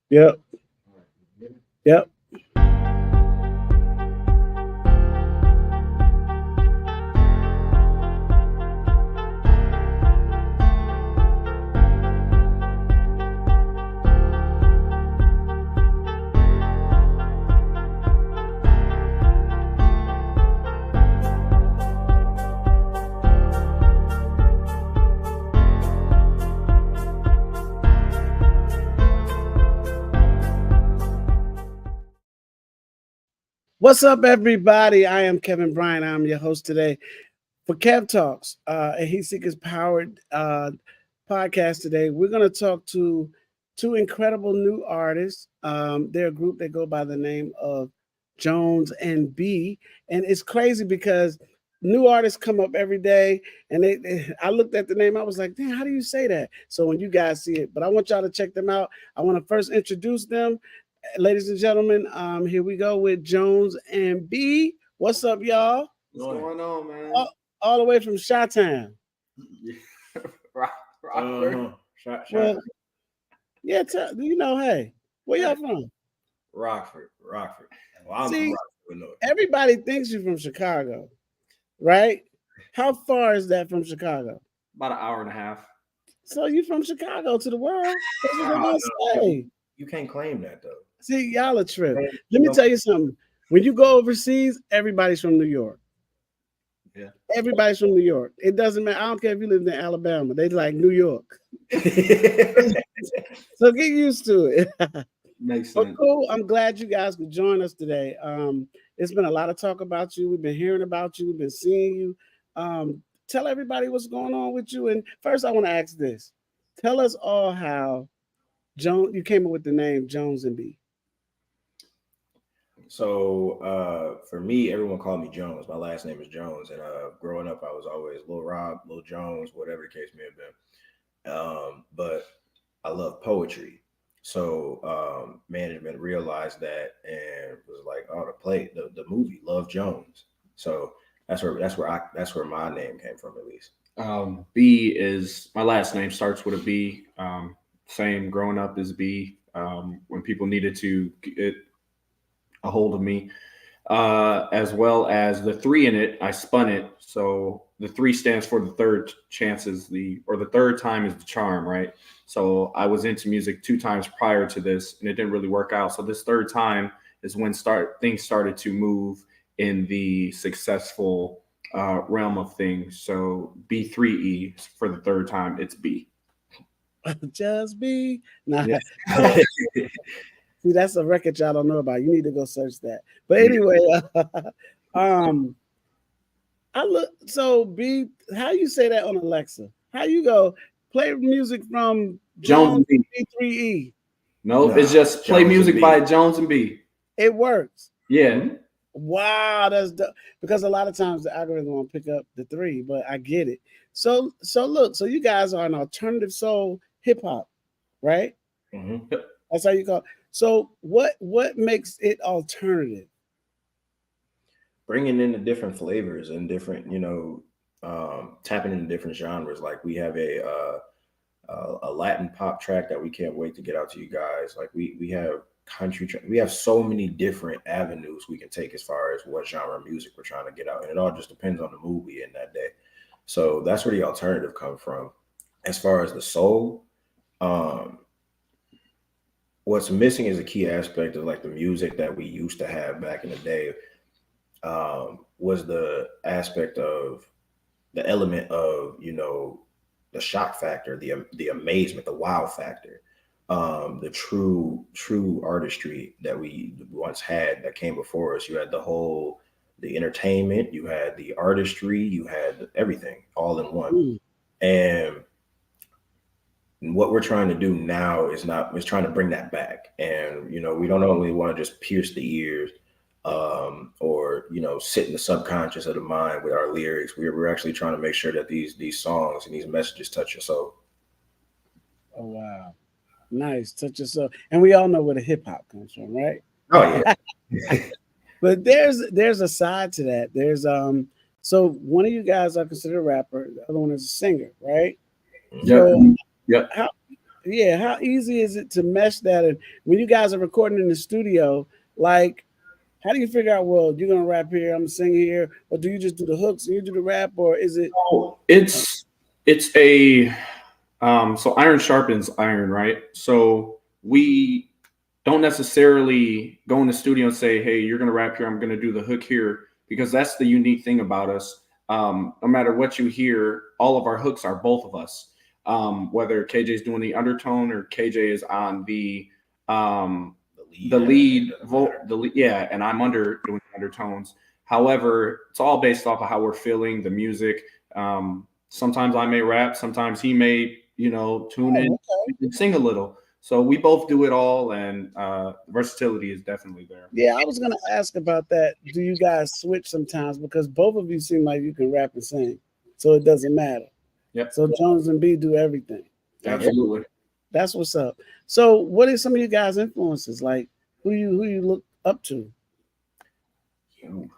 Yep. Yep. What's up, everybody? I am Kevin Bryant. I'm your host today for Kev Talks, a Heat Seekers powered podcast today. We're going to talk to two incredible new artists. They're a group that go by the name of Jones and B. And it's crazy because new artists come up every day. And I looked at the name. I was like, damn, how do you say that? So when you guys see it, but I want y'all to check them out. I want to first introduce them. Ladies and gentlemen, here we go with Jones and B. What's up, y'all? What's going on, man? All the way from Chi-Town. Rockford. Well, yeah, hey, where y'all from? Rockford. Well, I'm See, from Rockford. Everybody thinks you're from Chicago, right? How far is that from Chicago? About an hour and a half. So you from Chicago to the world? That's what I'm gonna say. You can't claim that though. See, y'all a trip. Let me tell you something. When you go overseas, everybody's from New York. Yeah. Everybody's from New York. It doesn't matter. I don't care if you live in Alabama. They like New York. So get used to it. Makes But sense. cool. I'm glad you guys could join us today. It's been a lot of talk about you. We've been hearing about you. We've been seeing you. Tell everybody what's going on with you. And first, I want to ask this. Tell us all how you came up with the name Jones and B. So for me, everyone called me Jones. My last name is Jones, and growing up, I was always Lil Rob, Lil Jones, whatever the case may have been. But I love poetry, so management realized that and was like, "Oh, the movie Love Jones." So that's where my name came from, at least. B is my last name starts with a B. Same growing up as B. When people needed to get a hold of me, as well as the 3 in it, I spun it. So the 3 stands for the third chances, the third time is the charm, right? So I was into music 2 times prior to this, and it didn't really work out. So this third time is when things started to move in the successful realm of things. So B3E for the third time, it's B. Just B. Nah. Yeah. See, that's a record y'all don't know about. You need to go search that. But anyway, I look. So B, how you say that on Alexa? How you go play music from Jones and B3E? No, it's just play Jones music and B. by Jones and B. It works. Yeah. Wow, that's because a lot of times the algorithm won't pick up the 3, but I get it. So look, so you guys are an alternative soul hip hop, right? Mm-hmm. That's how you call it. So what makes it alternative? Bringing in the different flavors and different, tapping into different genres. Like we have a Latin pop track that we can't wait to get out to you guys. Like we have country we have so many different avenues we can take as far as what genre of music we're trying to get out, and it all just depends on the mood we in that day. So that's where the alternative comes from. As far as the soul, what's missing is a key aspect of like the music that we used to have back in the day. Was the aspect of the element of the shock factor, the amazement, the wow factor, the true artistry that we once had that came before us. You had the entertainment, you had the artistry, you had everything all in one. And what we're trying to do now is trying to bring that back. And we don't only want to just pierce the ears, or sit in the subconscious of the mind with our lyrics. We're actually trying to make sure that these songs and these messages touch your soul. Oh wow, nice, touch your soul. And we all know where the hip hop comes from, right? Oh yeah. But there's a side to that. There's so one of you guys are considered a rapper, the other one is a singer, right? Yeah. So Yeah. yeah, how easy is it to mesh that? And when you guys are recording in the studio, like, how do you figure out? Well, you're gonna rap here, I'm gonna sing here, or do you just do the hooks and you do the rap, or is it? So Uh, it's a so iron sharpens iron, right? So we don't necessarily go in the studio and say, "Hey, you're gonna rap here. I'm gonna do the hook here," because that's the unique thing about us. No matter what you hear, all of our hooks are both of us. Whether KJ's doing the undertone or KJ is on um, The lead, the it lead doesn't vote, matter. yeah, and I'm under doing undertones. However, it's all based off of how we're feeling the music. Sometimes I may rap, sometimes he may, tune oh, in okay. and sing a little. So we both do it all, and versatility is definitely there. Yeah, I was gonna ask about that. Do you guys switch sometimes? Because both of you seem like you can rap and sing, so it doesn't matter. Yep, So Jones and B do everything. Like absolutely. that's what's up. So what are some of you guys' influences? Like who you look up to? You.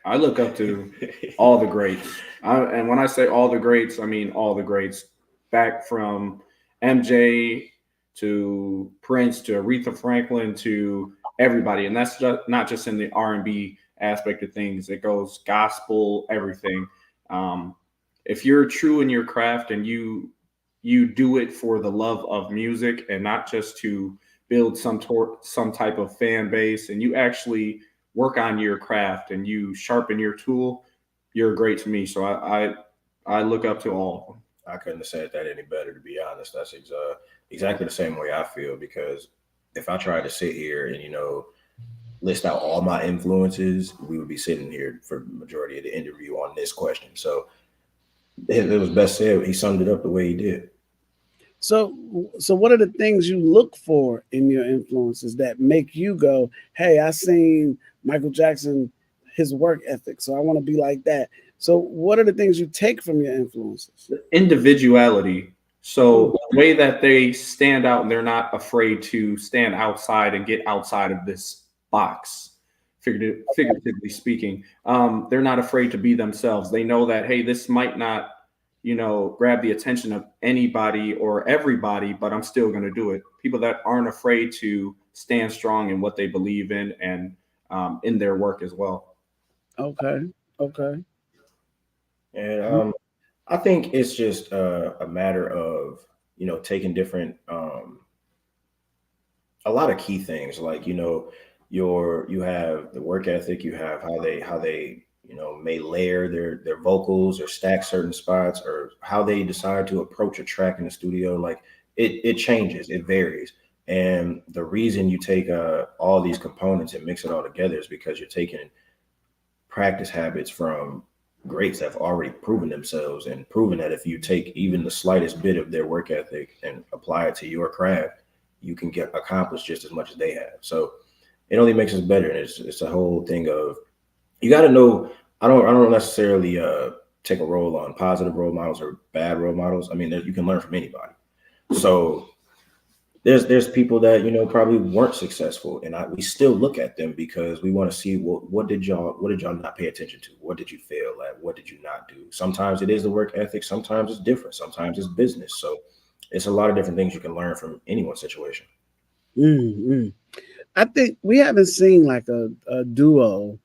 I look up to all the greats. And when I say all the greats, I mean all the greats. Back from MJ to Prince to Aretha Franklin to everybody, and that's just, not just in the R&B aspect of things. It goes gospel, everything. Um, if you're true in your craft and you do it for the love of music and not just to build some type of fan base, and you actually work on your craft and you sharpen your tool, you're great to me. So I look up to all of them. I couldn't have said that any better, to be honest. That's exactly the same way I feel because if I tried to sit here and, list out all my influences, we would be sitting here for the majority of the interview on this question. So it was best said. He summed it up the way he did. So so what are the things you look for in your influences that make you go, "Hey, I seen Michael Jackson, his work ethic, so I want to be like that." So what are the things you take from your influences? Individuality. Mm, So the way that they stand out and they're not afraid to stand outside and get outside of this box, figuratively speaking. They're not afraid to be themselves. They know that, hey, this might not, grab the attention of anybody or everybody, but I'm still going to do it. People that aren't afraid to stand strong in what they believe in and in their work as well. okay, okay. And I think it's just a matter of, taking different, a lot of key things like, you have the work ethic, you have how they may layer their vocals or stack certain spots or how they decide to approach a track in the studio. Like it changes, it varies. And the reason you take all these components and mix it all together is because you're taking practice habits from greats that have already proven themselves and proven that if you take even the slightest bit of their work ethic and apply it to your craft, you can get accomplished just as much as they have. So it only makes us better. And it's a whole thing of you got to know. I don't necessarily take a role on positive role models or bad role models. I mean, you can learn from anybody. So there's people that probably weren't successful, and we still look at them because we want to see what did y'all not pay attention to, what did you fail at, what did you not do. Sometimes it is the work ethic, sometimes it's different, sometimes it's business. So it's a lot of different things you can learn from anyone's situation. Mm. I think we haven't seen like a duo,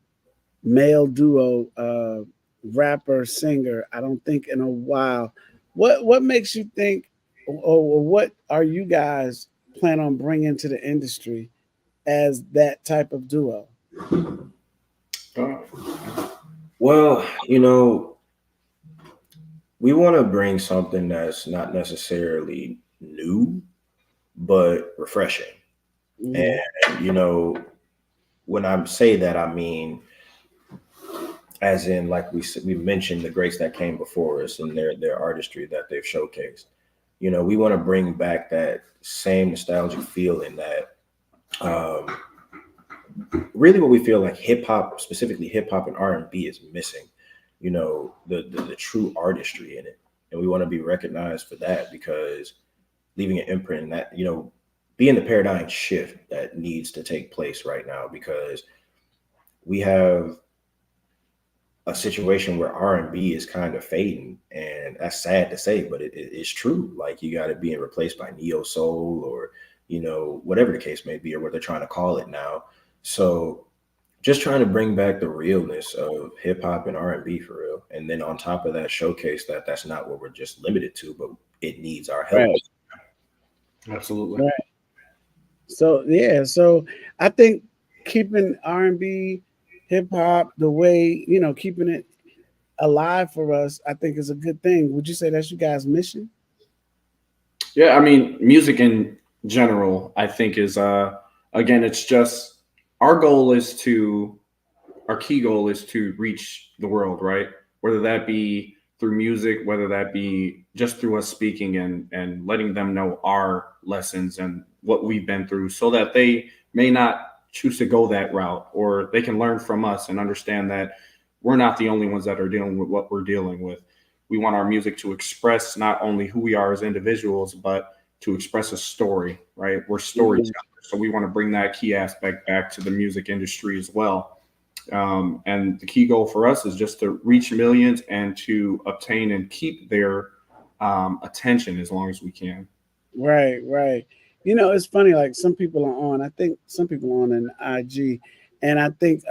male duo, rapper singer. I don't think in a while. What makes you think, or what are you guys plan on bringing to the industry as that type of duo? Uh, Well, we want to bring something that's not necessarily new but refreshing. Mm, And when I say that, I mean as in like we mentioned the greats that came before us and their artistry that they've showcased. We want to bring back that same nostalgic feeling that um, really what we feel like hip hop, specifically hip hop and R&B, is missing. The true artistry in it, and we want to be recognized for that because leaving an imprint in that, being the paradigm shift that needs to take place right now because we have a situation where R&B is kind of fading, and that's sad to say, but it's true. Like you got it being replaced by neo soul, or whatever the case may be, or what they're trying to call it now. So just trying to bring back the realness of hip hop and R&B for real, and then on top of that, showcase that that's not what we're just limited to, but it needs our help. Right. Absolutely. Right. So yeah, so I think keeping R&B, hip hop the way, keeping it alive for us, I think is a good thing. Would you say that's you guys' mission? Yeah, I mean, music in general, I think is again, it's just our goal is to our key goal is to reach the world, right? Whether that be through music, whether that be just through us speaking and letting them know our lessons and what we've been through, so that they may not choose to go that route, or they can learn from us and understand that we're not the only ones that are dealing with what we're dealing with. We want our music to express not only who we are as individuals, but to express a story, right? We're storytellers. Mhm. So we want to bring that key aspect back to the music industry as well. And the key goal for us is just to reach millions and to obtain and keep their attention as long as we can. Right, right. It's funny, like some people are on, I think some people are on an IG, and I think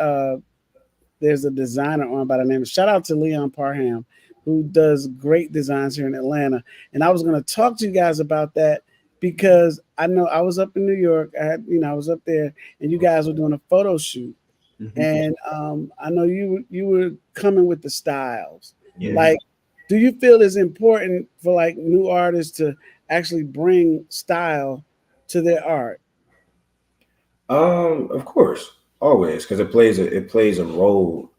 there's a designer on by the name of, shout out to Leon Parham, who does great designs here in Atlanta. And I was going to talk to you guys about that because I know I was up in New York. I was up there, and you guys were doing a photo shoot, Mhm. and I know you were coming with the styles. Yeah. Like, do you feel it's important for like new artists to actually bring style to their art? Of course, always, because it plays a role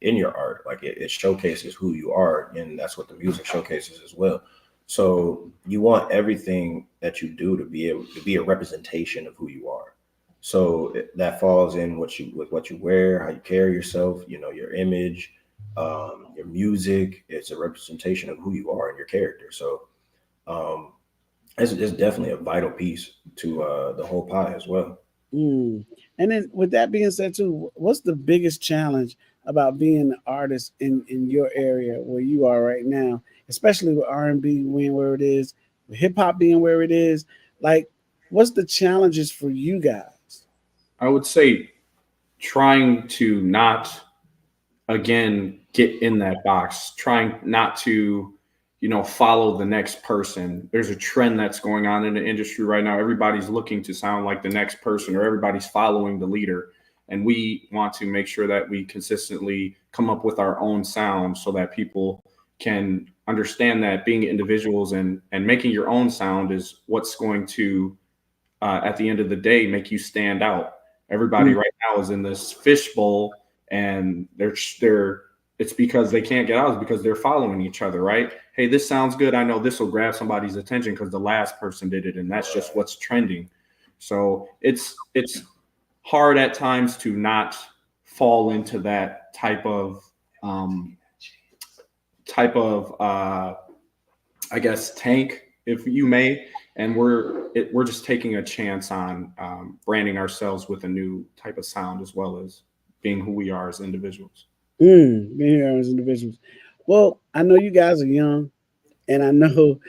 in your art. Like it showcases who you are, and that's what the music showcases as well. So you want everything that you do to be able to be a representation of who you are. So that falls in what you wear, how you carry yourself, your image, your music. It's a representation of who you are and your character. So um, it's definitely a vital piece to the whole pie as well. Mm. And then, with that being said, too, what's the biggest challenge about being an artist in your area where you are right now, especially with R&B being where it is, with hip hop being where it is? Like, what's the challenges for you guys? I would say trying to not again get in that box, trying not to follow the next person. There's a trend that's going on in the industry right now. Everybody's looking to sound like the next person, or everybody's following the leader, and we want to make sure that we consistently come up with our own sound so that people can understand that being individuals and making your own sound is what's going to at the end of the day make you stand out. Everybody Mm. right now is in this fishbowl, and they're it's because they can't get out. It's because they're following each other, right? Hey, this sounds good. I know this will grab somebody's attention because the last person did it, and that's just what's trending. So it's hard at times to not fall into that um, type of I guess tank, if you may. And we're just taking a chance on branding ourselves with a new type of sound, as well as being who we are as individuals. Being here as individuals. Well, I know you guys are young, and I know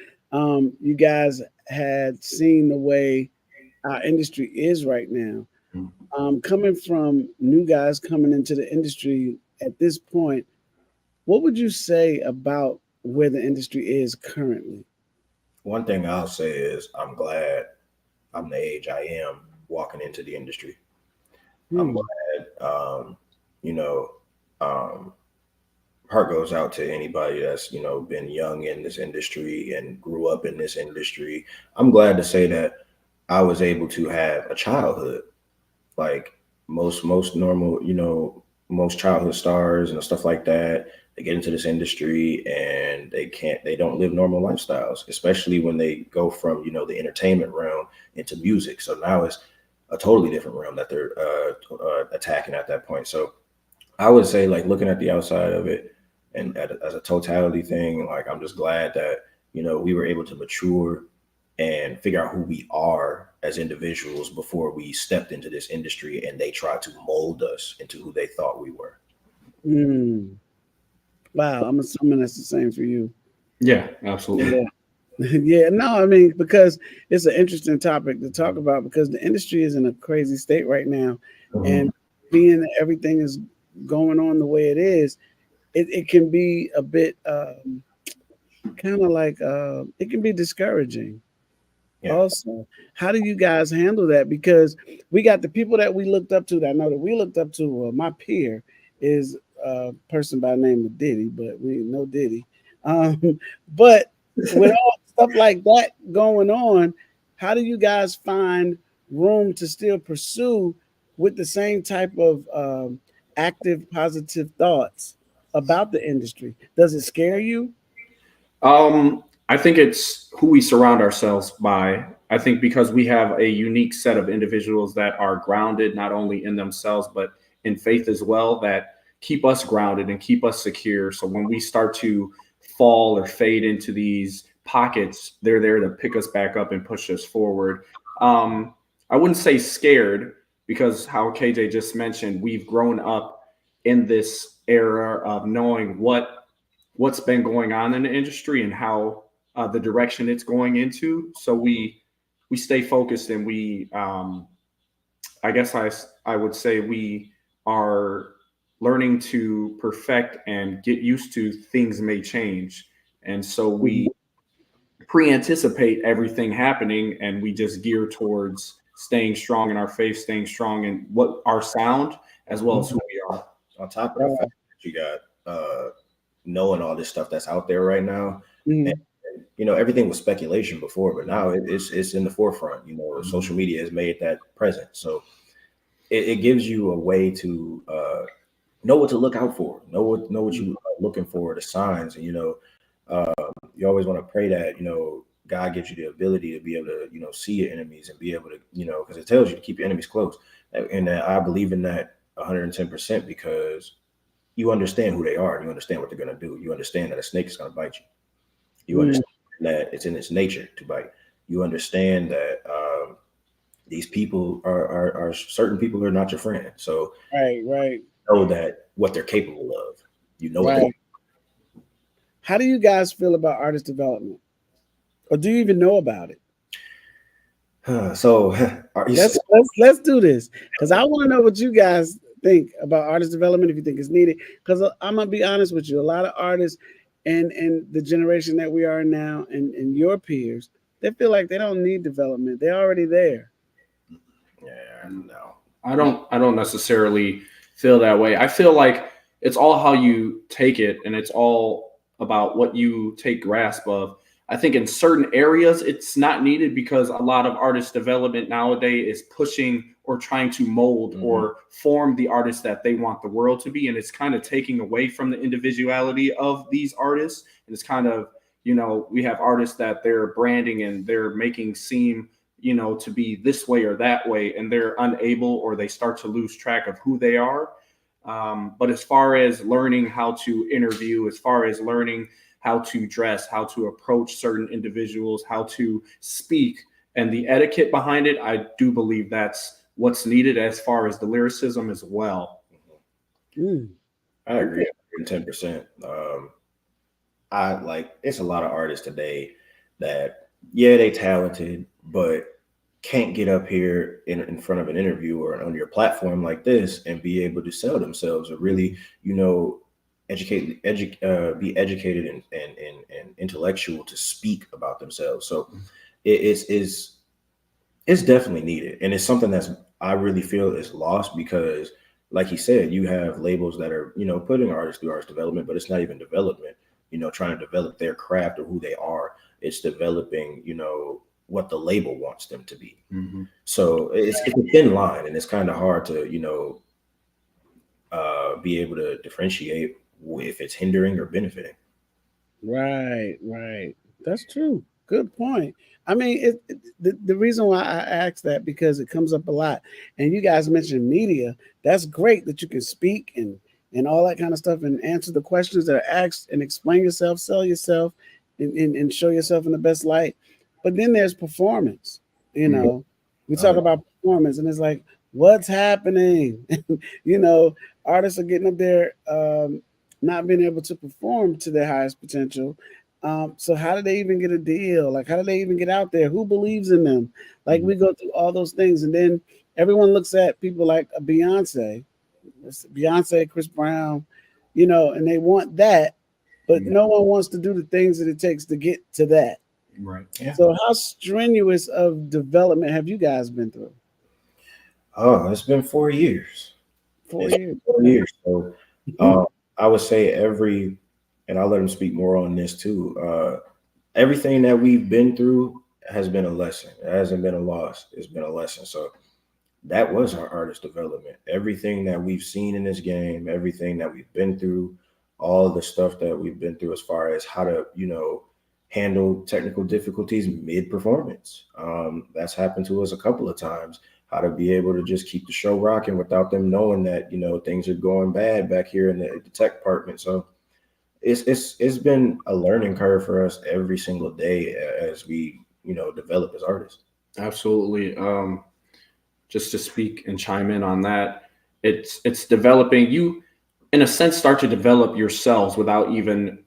you guys had seen the way our industry is right now. Coming from new guys coming into the industry at this point, what would you say about where the industry is currently? One thing I'll say is I'm glad I'm the age I am walking into the industry. I'm Hmm. glad, you know, um, heart goes out to anybody that's been young in this industry and grew up in this industry. I'm glad to say that I was able to have a childhood like most normal, most childhood stars and stuff like that. They get into this industry and they don't live normal lifestyles, especially when they go from the entertainment realm into music. So now it's a totally different realm that they're attacking at that point. So I would say, like, looking at the outside of it and as a totality thing, like I'm just glad that we were able to mature and figure out who we are as individuals before we stepped into this industry and they tried to mold us into who they thought we were. Mm. Wow, I'm assuming that's the same for you. Yeah, absolutely. Yeah. Yeah, no, I mean, because it's an interesting topic to talk about because the industry is in a crazy state right now. Mhm. And being that everything is going on the way it is, it can be a bit kind of like it can be discouraging. Yeah. Also, how do you guys handle that? Because we got the people that we looked up to that I know that we looked up to. My peer is a person by the name of Diddy, but we know Diddy. But with all stuff like that going on, how do you guys find room to still pursue with the same type of active, positive thoughts about the industry? Does it scare you? I think it's who we surround ourselves by. I think because we have a unique set of individuals that are grounded not only in themselves but in faith as well, that keep us grounded and keep us secure. So when we start to fall or fade into these pockets, they're there to pick us back up and push us forward. I wouldn't say scared because how KJ just mentioned, we've grown up in this era of knowing what's been going on in the industry and how the direction it's going into. So we stay focused and we I guess I would say we are learning to perfect and get used to things may change, and so Mhm. we pre-anticipate everything happening and we just gear towards staying strong in our faith, staying strong in what our sound as well as Mhm. who we are. On top of the Right. fact that you got knowing all this stuff that's out there right now, and Mhm. everything was speculation before, but now it's in the forefront. Social media has made that present, so it gives you a way to know what to look out for, know what you are looking for, the signs, and you always want to pray that God gives you the ability to be able to see your enemies and be able to because it tells you to keep your enemies close, and I believe in that 110% because you understand who they are and you understand what they're going to do. You understand that a snake is going to bite you. You Mhm. understand that it's in its nature to bite. You understand that these people are certain people are not your friend. So Right, right, know that what they're capable of. You know what they. right. How do you guys feel about artist development, or do you even know about it? So are you Let's do this because I want to know what you guys think about artist development. If you think it's needed, because I'm gonna be honest with you, a lot of artists and the generation that we are now, and your peers, they feel like they don't need development. They're already there. Yeah, no. I don't necessarily feel that way. I feel like it's all how you take it and it's all about what you take grasp of. I think in certain areas it's not needed because a lot of artist development nowadays is pushing or trying to mold Hmm. or form the artist that they want the world to be, and it's kind of taking away from the individuality of these artists. And it's kind of, we have artists that they're branding and they're making seem, to be this way or that way, and they're unable or they start to lose track of who they are. But as far as learning how to interview, as far as learning how to dress, how to approach certain individuals, how to speak, and the etiquette behind it, I do believe that's what's needed as far as the lyricism as well. Mm, I agree okay. 110%. I like it's a lot of artists today that yeah they talented but can't get up here in front of an interview or on your platform like this and be able to sell themselves or really be educated and intellectual to speak about themselves. So it's definitely needed, and it's something that's I really feel is lost because, like he said, you have labels that are putting artists through artist development, but it's not even development. Trying to develop their craft or who they are. It's developing what the label wants them to be. Mm-hmm. So it's a thin line, and it's kind of hard to be able to differentiate if it's hindering or benefiting. Right, right. That's true. Good point. I mean, the reason why I ask that because it comes up a lot, and you guys mentioned media. That's great that you can speak and all that kind of stuff and answer the questions that are asked and explain yourself, sell yourself, and show yourself in the best light. But then there's performance. You Mhm. know, we talk about performance, and it's like, What's happening? you know, Artists are getting up there, not being able to perform to their highest potential. So how do they even get a deal? Like, how do they even get out there? Who believes in them? Like, Mhm. we go through all those things, and then everyone looks at people like a Beyonce, Chris Brown, and they want that, but Mhm. no one wants to do the things that it takes to get to that. Right. Yeah. So, how strenuous of development have you guys been through? Oh, it's been 4 years. Four It's years. 4 years. So um, I would say and I'll let him speak more on this too. Everything that we've been through has been a lesson. It hasn't been a loss. It's been a lesson. So that was our artist development. Everything that we've seen in this game, everything that we've been through, all the stuff that we've been through as far as how to, handle technical difficulties mid performance. That's happened to us a couple of times. How to be able to just keep the show rocking without them knowing that things are going bad back here in the tech department. So it's been a learning curve for us every single day as we develop as artists. Absolutely. Just to speak and chime in on that, it's developing you, in a sense, start to develop yourselves without even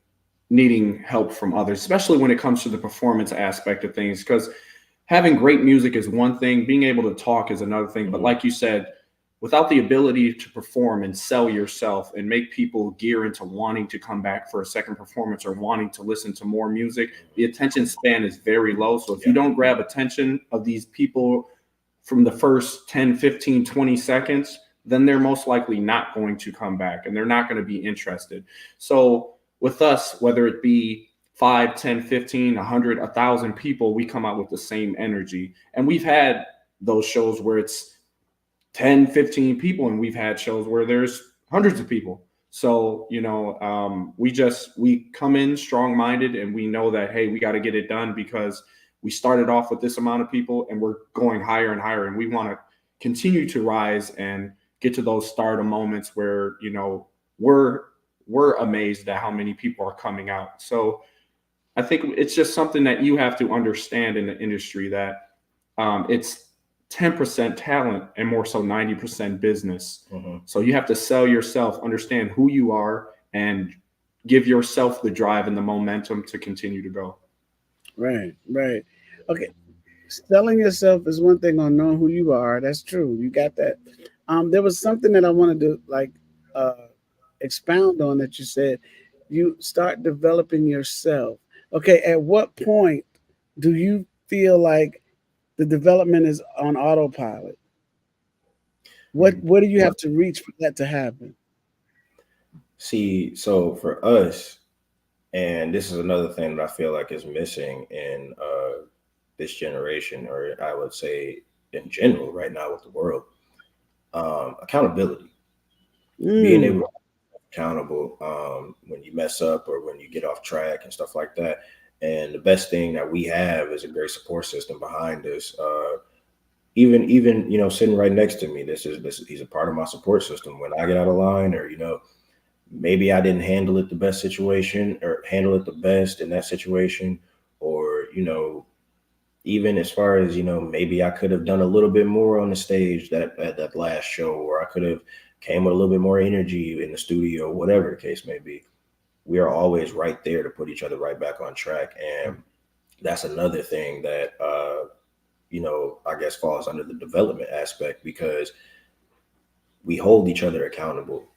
needing help from others, especially when it comes to the performance aspect of things. Because having great music is one thing, being able to talk is another thing. But Mhm. like you said, without the ability to perform and sell yourself and make people gear into wanting to come back for a second performance or wanting to listen to more music, the attention span is very low. So if you Yeah. don't grab attention of these people from the first 10, 15, 20 seconds, then they're most likely not going to come back and they're not going to be interested. So with us, whether it be 5, 10, 15, 100, 1,000 people, we come out with the same energy. And we've had those shows where it's 10, 15 people, and we've had shows where there's hundreds of people. So, we come in strong minded and we know that, hey, we got to get it done because we started off with this amount of people and we're going higher and higher. And we want to continue to rise and get to those stardom moments where, we're, we're amazed at how many people are coming out. So I think it's just something that you have to understand in the industry that it's 10% talent and more so 90% business. Mhm. So you have to sell yourself, understand who you are, and give yourself the drive and the momentum to continue to go. Right, right. Okay, selling yourself is one thing on knowing who you are. That's true. You got that. There was something that I wanted to uh expound on that you said. You start developing yourself. Okay, at what point do you feel like the development is on autopilot? What do you Well, have to reach for that to happen? see, so for us, and this is another thing that I feel like is missing in this generation, or I would say in general right now with the world, accountability. Being able Mm, to be accountable when you mess up or when you get off track and stuff like that. And the best thing that we have is a great support system behind us. Even sitting right next to me, he's a part of my support system. When I get out of line, or maybe I didn't handle it the best situation or handle it the best in that situation, or even as far as maybe I could have done a little bit more on the stage that at that last show, or I could have came with a little bit more energy in the studio, whatever the case may be. We are always right there to put each other right back on track, and that's another thing that I guess falls under the development aspect, because we hold each other accountable,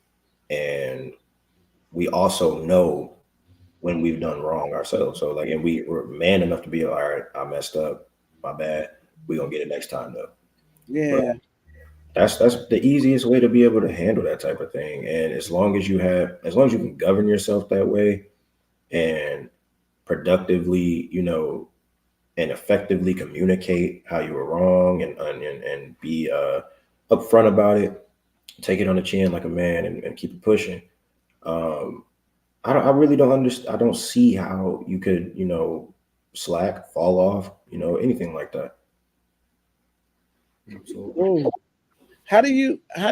and we also know when we've done wrong ourselves. So like, and we're man enough to be all right. I messed up, my bad. We gonna get it next time though. But yeah, that's the easiest way to be able to handle that type of thing. And as long as you can govern yourself that way and productively, and effectively communicate how you were wrong, and be upfront about it, take it on the chin like a man, and keep it pushing. Um, I really don't understand. I don't see how you could, slack, fall off, anything like that. Absolutely. oh, how do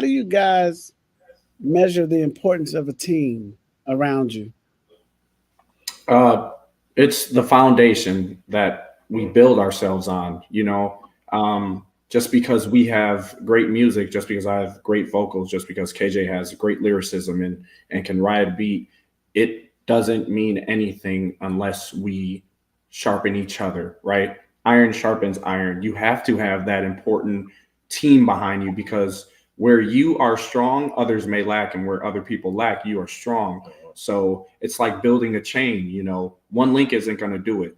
you guys measure the importance of a team around you? Uh, it's the foundation that we Mm. build ourselves on. just because we have great music, just because I have great vocals, just because KJ has great lyricism and can ride a beat, it doesn't mean anything unless we sharpen each other, right? Iron sharpens iron. You have to have that important team behind you, because where you are strong, others may lack, and where other people lack, you are strong. So it's like building a chain. One link isn't going to do it.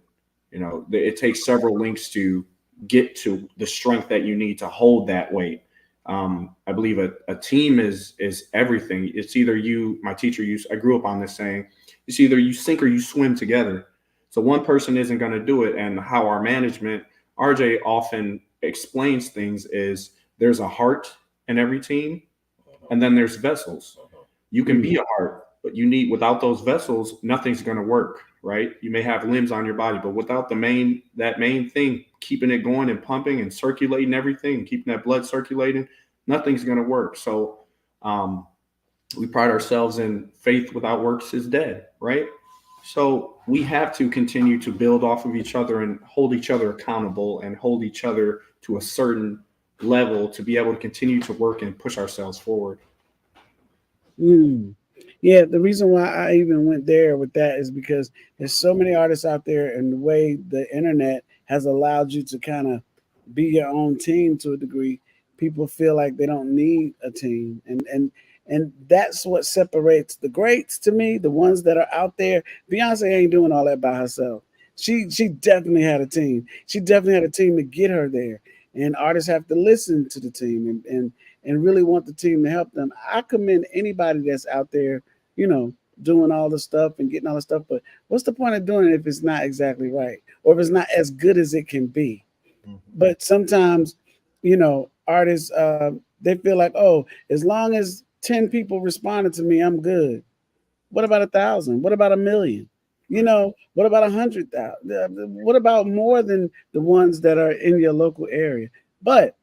It takes several links to get to the strength that you need to hold that weight. I believe a team is everything. It's either you. My teacher used. I grew up on this saying: it's either you sink or you swim together. So one person isn't going to do it. And how our management, RJ, often explains things is there's a heart in every team, and then there's vessels. You can be a heart, but without those vessels, nothing's going to work, right? You may have limbs on your body, but without that main thing, keeping it going and pumping and circulating everything, keeping that blood circulating, nothing's going to work. So we pride ourselves in faith without works is dead, right? So we have to continue to build off of each other and hold each other accountable and hold each other to a certain level to be able to continue to work and push ourselves forward. Mm. Yeah, the reason why I even went there with that is because there's so many artists out there, and the way the internet has allowed you to kind of be your own team to a degree. People feel like they don't need a team, and that's what separates the greats to me, the ones that are out there. Beyonce ain't doing all that by herself. She definitely had a team. She definitely had a team to get her there. And artists have to listen to the team and really want the team to help them. I commend anybody that's out there, you know, doing all the stuff and getting all the stuff. But what's the point of doing it if it's not exactly right, or if it's not as good as it can be? But sometimes, artists they feel like, oh, as long as 10 people responded to me, I'm good. What about 1,000? What about 1,000,000? What about 100,000? What about more than the ones that are in your local area? But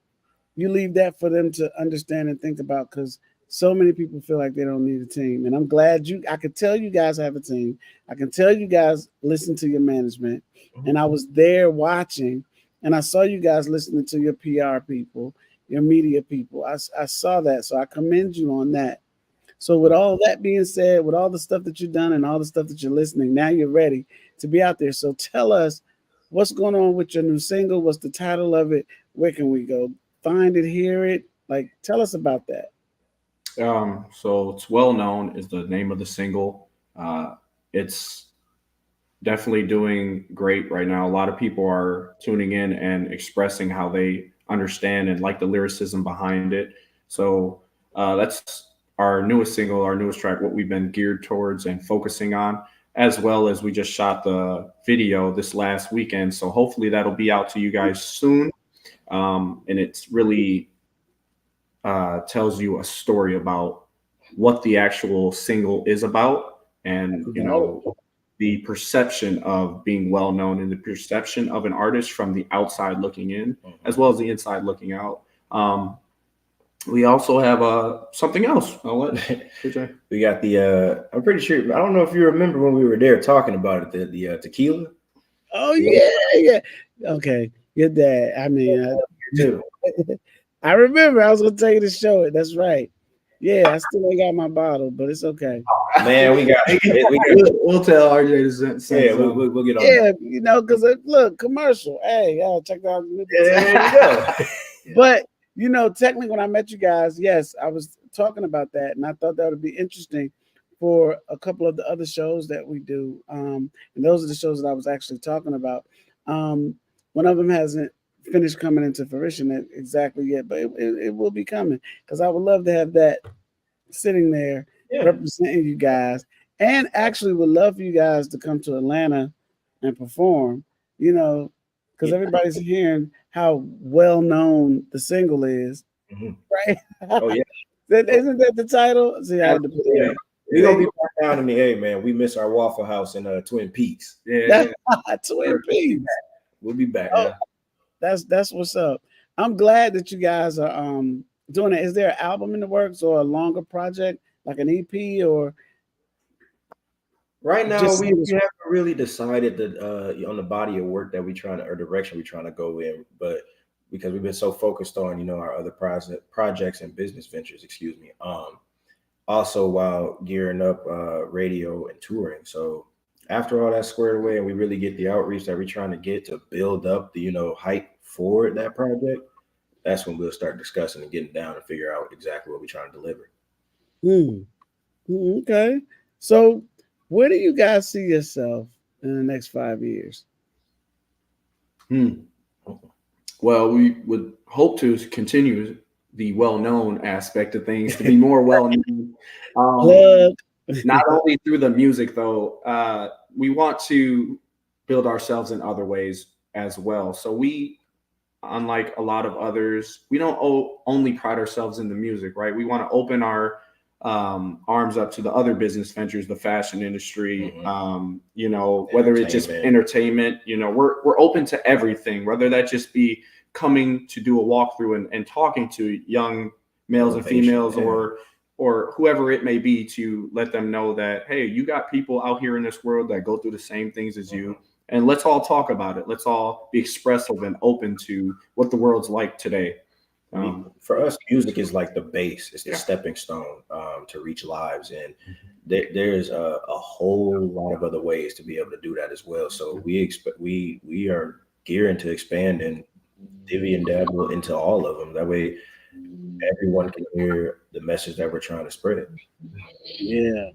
you leave that for them to understand and think about, because so many people feel like they don't need a team. And I'm glad I could tell you guys have a team. I can tell you guys listen to your management. And I was there watching, and I saw you guys listening to your PR people, your media people. I saw that. So I commend you on that. So with all that being said, with all the stuff that you've done and all the stuff that you're listening, now you're ready to be out there. So tell us what's going on with your new single. What's the title of it? Where can we go find it, hear it? Like, tell us about that. So it's well known is the name of the single. It's definitely doing great right now. A lot of people are tuning in and expressing how they understand and like the lyricism behind it. So that's our newest single, our newest track, what we've been geared towards and focusing on, as well as we just shot the video this last weekend. So hopefully that'll be out to you guys soon. And it's really tells you a story about what the actual single is about, and the perception of being well known and the perception of an artist from the outside looking in, as well as the inside looking out. We also have something else. I'll let we got the I'm pretty sure, I don't know if you remember when we were there talking about it, the tequila. Oh yeah. Okay, your dad. I mean, too. I remember. I was gonna tell you to show it. That's right. Yeah, I still ain't got my bottle, but it's okay. Man, we'll tell RJ to send. Yeah, we'll get on. Yeah, because look, commercial. Hey, y'all check out. There we go. But technically, when I met you guys, yes, I was talking about that, and I thought that would be interesting for a couple of the other shows that we do. And those are the shows that I was actually talking about. One of them hasn't finished coming into fruition exactly yet, but it will be coming, because I would love to have that sitting there representing you guys, and actually would love for you guys to come to Atlanta and perform, because everybody's hearing how well known the single is, right? Oh yeah. Isn't that the title? See, I had to put it. We're gonna be back down in the A, man. We miss our Waffle House in Twin Peaks. Yeah. Twin Peaks. We'll be back. Oh, that's what's up. I'm glad that you guys are doing it. Is there an album in the works, or a longer project like an EP, or? Right now, we haven't really decided that on the body of work that we trying to, or direction we're trying to go in. But because we've been so focused on, our other projects and business ventures, excuse me. Also while gearing up radio and touring. So after all that squared away and we really get the outreach that we're trying to get to build up the, hype for that project, that's when we'll start discussing and getting down and figure out exactly what we're trying to deliver. Okay. So where do you guys see yourself in the next 5 years? Well, we would hope to continue the well-known aspect of things to be more well-known. Plug. Not only through the music, though, we want to build ourselves in other ways as well. So we, unlike a lot of others, we don't only pride ourselves in the music, right? We want to open our arms up to the other business ventures, the fashion industry, whether it's just entertainment, we're open to everything, whether that just be coming to do a walkthrough and talking to young males and females, or whoever it may be, to let them know that, hey, you got people out here in this world that go through the same things as you. And let's all talk about it. Let's all be expressive and open to what the world's like today. For us, music is like the base. It's the stepping stone to reach lives. And there's a whole lot of other ways to be able to do that as well. So we are gearing to expand and divvy and dabble into all of them. That way everyone can hear the message that we're trying to spread. Yeah.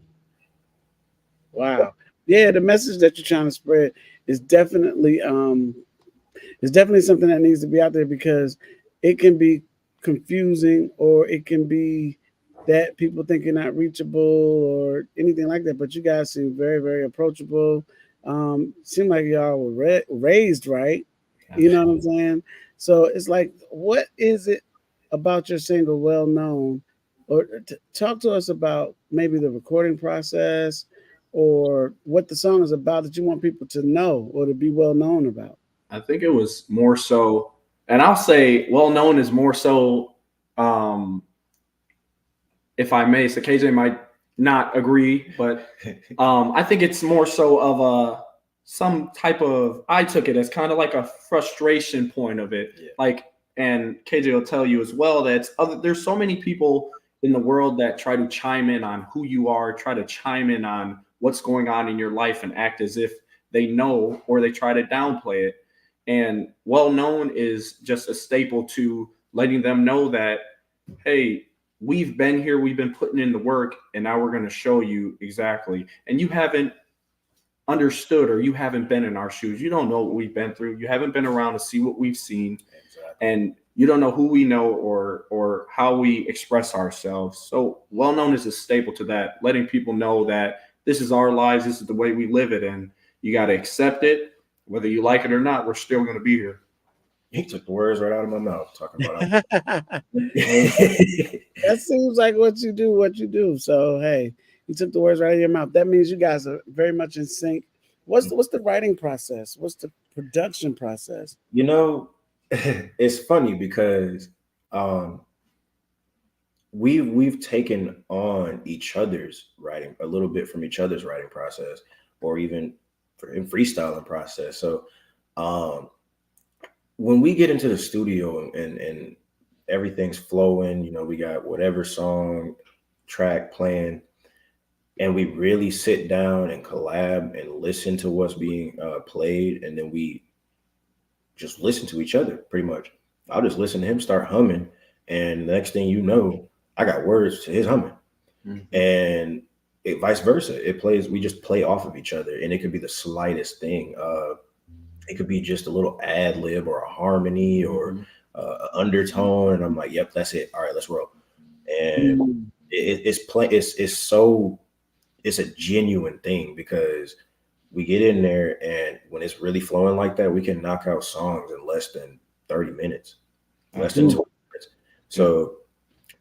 Wow. Yeah, the message that you're trying to spread is definitely something that needs to be out there, because it can be confusing, or it can be that people think you're not reachable or anything like that. But you guys seem very, very approachable. Seem like y'all were raised right. You know what I'm saying? So it's like, what is it about your single Well Known? Or talk to us about maybe the recording process, or what the song is about that you want people to know or to be well known about. I think it was more so, and I'll say well known is more so, if I may, so KJ might not agree, but I think it's more so of some type of, I took it as kind of like a frustration point of it. Yeah. Like, and KJ will tell you as well that there's so many people in the world that try to chime in on who you are, try to chime in on what's going on in your life and act as if they know, or they try to downplay it. And well known is just a staple to letting them know that, hey, we've been here, we've been putting in the work, and now we're going to show you exactly. And you haven't understood, or you haven't been in our shoes. You don't know what we've been through. You haven't been around to see what we've seen. Exactly. And you don't know who we know or how we express ourselves. So well known is a staple to that, letting people know that this is our lives, this is the way we live it, and you got to accept it. Whether you like it or not, we're still going to be here. He took the words right out of my mouth talking about it. That seems like what you do. So, hey, you took the words right out of your mouth. That means you guys are very much in sync. What's the writing process? What's the production process? It's funny because we've taken on each other's writing, a little bit from each other's writing process, or even in freestyling process. So when we get into the studio and everything's flowing, we got whatever song track playing, and we really sit down and collab and listen to what's being played, and then we just listen to each other pretty much. I'll just listen to him start humming, and the next thing you know, I got words to his humming. Mm-hmm. And vice versa. It plays, we just play off of each other, and it could be the slightest thing. It could be just a little ad lib or a harmony or an undertone, and I'm like, yep, that's it. All right, let's roll. And it's a genuine thing, because we get in there, and when it's really flowing like that, we can knock out songs in less than 30 minutes, less than 20 minutes. So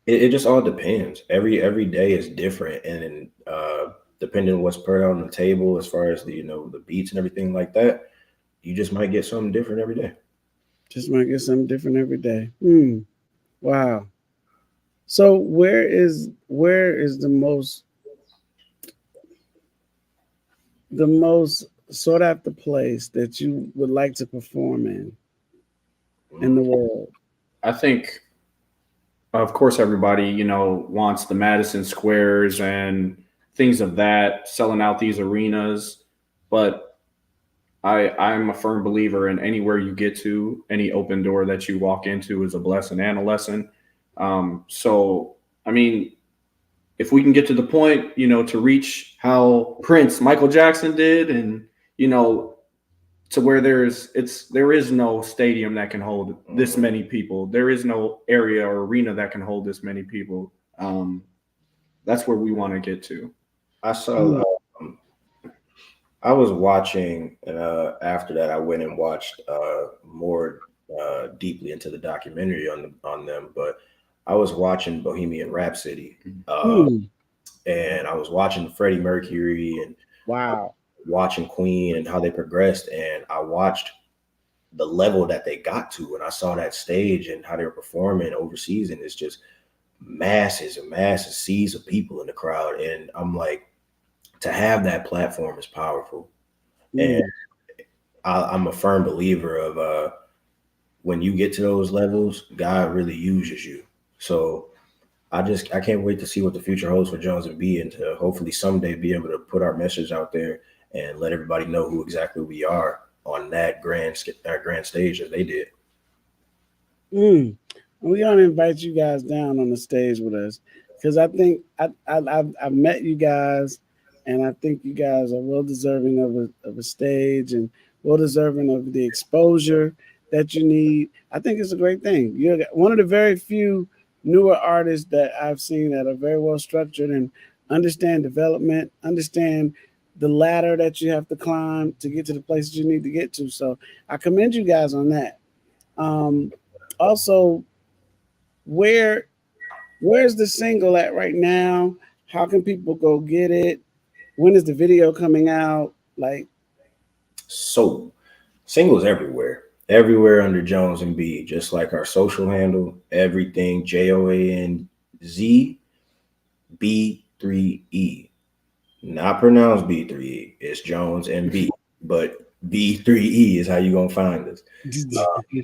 it just all depends. Every day is different, and depending on what's put out on the table as far as the the beats and everything like that, you just might get something different every day. Wow. So where is the most sought after place that you would like to perform in? in the world? I think, of course, everybody, wants the Madison Squares and things of that, selling out these arenas. But I'm a firm believer in anywhere you get to, any open door that you walk into is a blessing and a lesson. So, I mean, if we can get to the point, to reach how Michael Jackson did, and, to where there is no stadium that can hold this many people. There is no area or arena that can hold this many people. That's where we want to get to. I saw. I was watching, and after that, I went and watched more deeply into the documentary on them. But I was watching Bohemian Rhapsody, and I was watching Freddie Mercury, and wow, watching Queen and how they progressed, and I watched the level that they got to, and I saw that stage and how they were performing overseas, and it's just masses and masses, seas of people in the crowd, and I'm like, to have that platform is powerful. And I'm a firm believer of when you get to those levels, God really uses you. So I can't wait to see what the future holds for Jones and B, and to hopefully someday be able to put our message out there and let everybody know who exactly we are on that grand stage as they did. We're gonna invite you guys down on the stage with us, because I think I've met you guys, and I think you guys are well deserving of a stage, and well deserving of the exposure that you need. I think it's a great thing. You're one of the very few newer artists that I've seen that are very well structured and understand development, understand the ladder that you have to climb to get to the places you need to get to. So I commend you guys on that. Um, Also, where's the single at right now? How can people go get it? When is the video coming out? Like, So singles everywhere under Jones and B, just like our social handle, everything Joanz B3E. Not pronounced B3E. It's Jones and B, but B3E is how you gonna find us.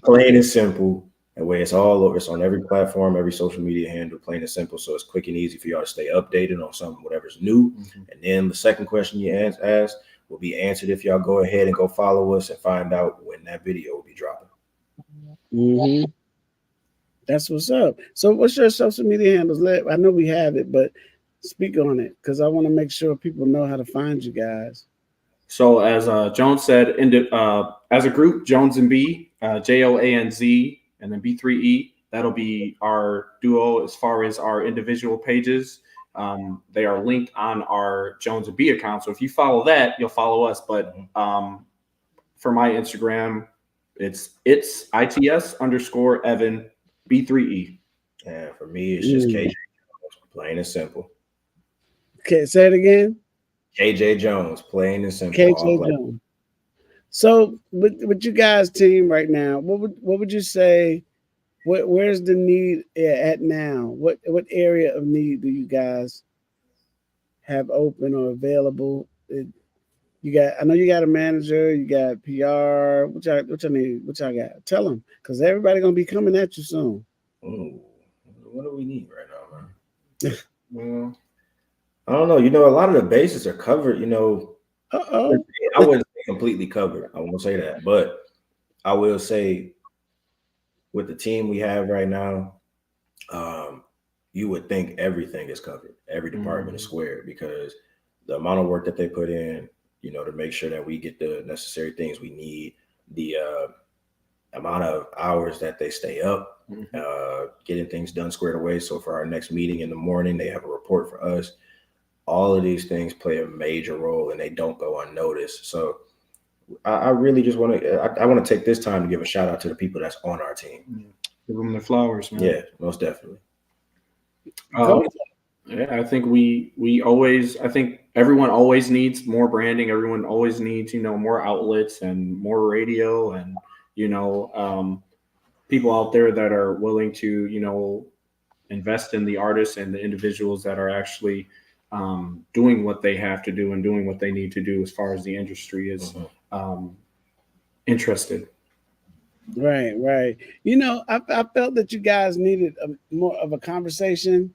Plain and simple. That way, it's all over. It's on every platform, every social media handle. Plain and simple, so it's quick and easy for y'all to stay updated on something, whatever's new. And then the second question you asked will be answered if y'all go ahead and go follow us and find out when that video will be dropping. That's what's up. So, what's your social media handles? I know we have it, but speak on it, because I want to make sure people know how to find you guys. So, as Jones said, as a group, Jones and B, Joanz, and then B3E. That'll be our duo as far as our individual pages. They are linked on our Jones and B account. So if you follow that, you'll follow us. But for my Instagram, it's its_Evan B3E. And for me, it's just KJ Jones, plain and simple. Okay, say it again. KJ Jones, plain and simple. KJ Jones. So with you guys' team right now, what would you say? Where's the need at now? What area of need do you guys have open or available? You got. I know you got a manager. You got PR. What y'all need? What y'all got? Tell them, because everybody gonna be coming at you soon. Ooh, what do we need right now, man? Well, I don't know. A lot of the bases are covered. I wouldn't say completely covered. I won't say that, but I will say, with the team we have right now, you would think everything is covered. Every department is squared, because the amount of work that they put in, to make sure that we get the necessary things we need, the amount of hours that they stay up, getting things done squared away. So for our next meeting in the morning, they have a report for us. All of these things play a major role, and they don't go unnoticed. So I really just want to I want to take this time to give a shout out to the people that's on our team. Give them their flowers, man. Yeah, most definitely. Yeah, I think I think everyone always needs more branding. Everyone always needs, more outlets and more radio, and, people out there that are willing to, invest in the artists and the individuals that are actually doing what they have to do and doing what they need to do as far as the industry is interested. Right, right. I felt that you guys needed more of a conversation,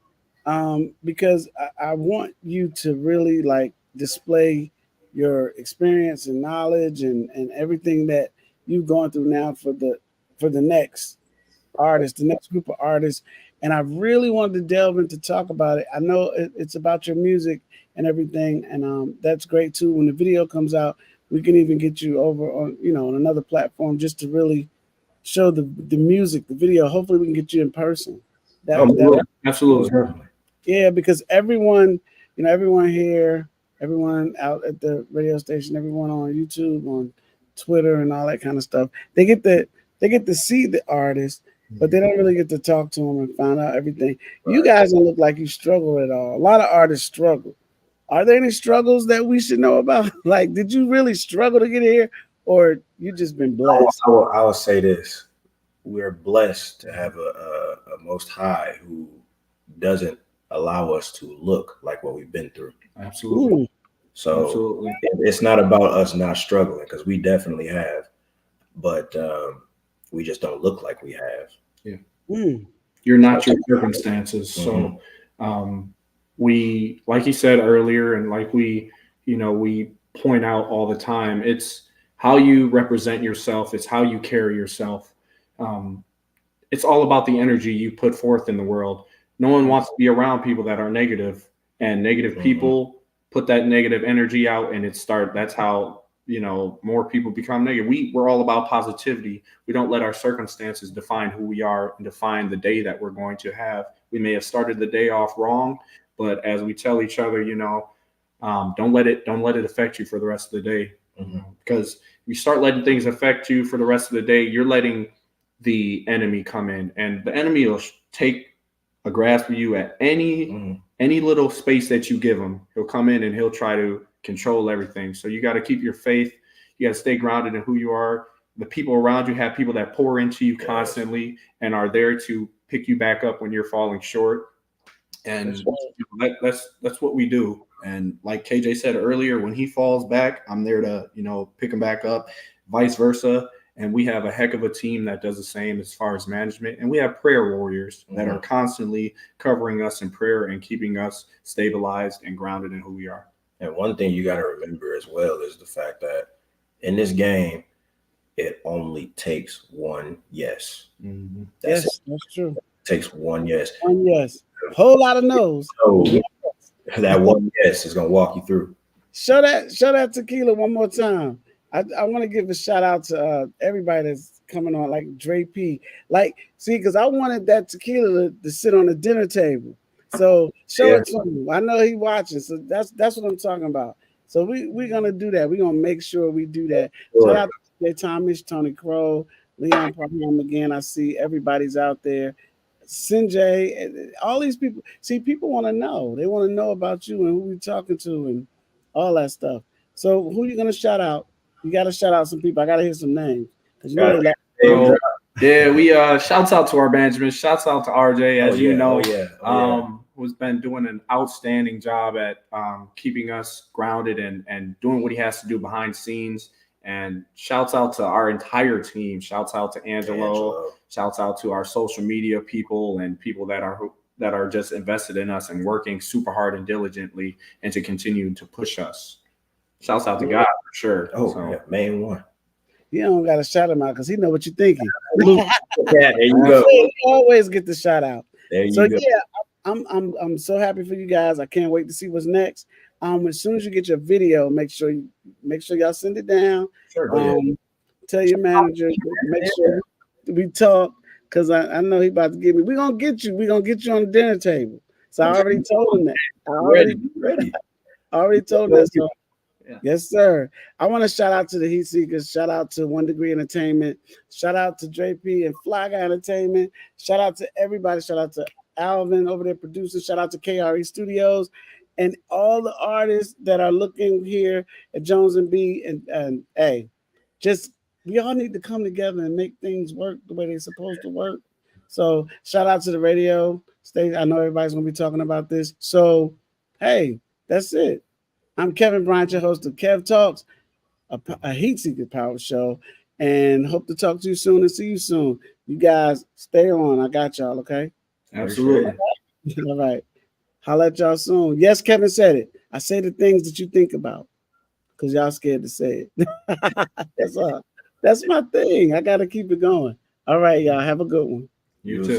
because I want you to really like display your experience and knowledge and everything that you've gone through now for the next artist, the next group of artists. And I really wanted to delve into talk about it. I know it's about your music and everything, and that's great too. When the video comes out, we can even get you over on on another platform just to really show the music, the video. Hopefully, we can get you in person. Oh, That yeah, Absolutely. most definitely. Yeah, because everyone, everyone here, everyone out at the radio station, everyone on YouTube, on Twitter, and all that kind of stuff, they get to see the artist, but they don't really get to talk to them and find out everything. You Right. guys don't look like you struggle at all. A lot of artists struggle. Are there any struggles that we should know about? Like, did you really struggle to get here, or you just been blessed? I will say this: we're blessed to have a Most High who doesn't allow us to look like what we've been through. Absolutely. So Absolutely. it's not about us not struggling because we definitely have, but we just don't look like we have. Yeah. Mm. You're not your circumstances. Mhm. So we, like you said earlier, and like we point out all the time, it's how you represent yourself, it's how you carry yourself. Um, it's all about the energy you put forth in the world. No one wants to be around people that are negative, and negative Mhm. people put that negative energy out, and that's how more people become negative. We're all about positivity. We don't let our circumstances define who we are and define the day that we're going to have. We may have started the day off wrong, but as we tell each other, don't let it affect you for the rest of the day. Mhm. Because if you start letting things affect you for the rest of the day, you're letting the enemy come in, and the enemy will take a grasp of you at Mhm. any little space that you give him. He'll come in and he'll try to control everything. So you got to keep your faith. You got to stay grounded in who you are. The people around you have people that pour into you Yes. constantly and are there to pick you back up when you're falling short. That's And right. that's what we do. And like KJ said earlier, when he falls back, I'm there to pick him back up, vice versa. And we have a heck of a team that does the same as far as management. And we have prayer warriors that are Mhm. constantly covering us in prayer and keeping us stabilized and grounded in who we are. And one thing you got to remember as well is the fact that in this game, it only takes one yes. Mm-hmm. That's it. Yes, that's true. It takes one yes. Yes, whole lot of no's. So that one yes is gonna walk you through. Show that tequila one more time. I want to give a shout out to everybody that's coming on, like Dre P. Like, see, because I wanted that tequila to sit on the dinner table. So show Yeah. it to him. I know he watching, so that's what I'm talking about. So we're gonna do that. We're gonna make sure we do that. Shout Sure. out to Jay Thomas, Tony Crow, Leon Parham again. I see everybody's out there. Sinjay, all these people. See, people want to know. They want to know about you and who we talking to and all that stuff. So, who you gonna shout out? You got to shout out some people. I got to hear some names because Got they it. like. Name So drop. yeah, we shouts out to our Benjamin, shouts out to RJ, Oh as you yeah. Oh know, yeah. Oh yeah. who's been doing an outstanding job at keeping us grounded and doing what he has to do behind scenes. And shouts out to our entire team. Shouts out to Angelo. Angelo. Shouts out to our social media people and people that are just invested in us and working super hard and diligently and to continue to push us. Shouts out to God for sure. Oh So yeah. Main one. You don't got to shout him out because he know what you're thinking. Yeah. There you go. You always get the shout out. There So you go. yeah, I'm so happy for you guys. I can't wait to see what's next. As soon as you get your video, make sure y'all send it down. sure. Oh, yeah. Tell your manager, make sure we talk because I know he about to get me. We're gonna get you. We're gonna get you on the dinner table. So I already told him that. Ready. Ready. I already told him that. So Yeah. yes, sir. I want to shout out to the Heat Seekers. Shout out to One Degree Entertainment. Shout out to Dre P and Fly Guy Entertainment. Shout out to everybody. Shout out to Alvin over there producing. Shout out to KRE Studios and all the artists that are looking here at Jones and B. And hey, just we all need to come together and make things work the way they're supposed to work. So shout out to the radio station. I know everybody's gonna be talking about this. So hey, that's it. I'm Kevin Bryant, your host of Kev Talks, a Heat Seeker Power Show. and hope to talk to you soon and see you soon. You guys stay on. I got y'all, okay? Absolutely. All right. Holla at y'all soon. Yes, Kevin said it. I say the things that you think about because y'all scared to say it. That's all. That's my thing. I got to keep it going. All right, y'all. Have a good one. You too.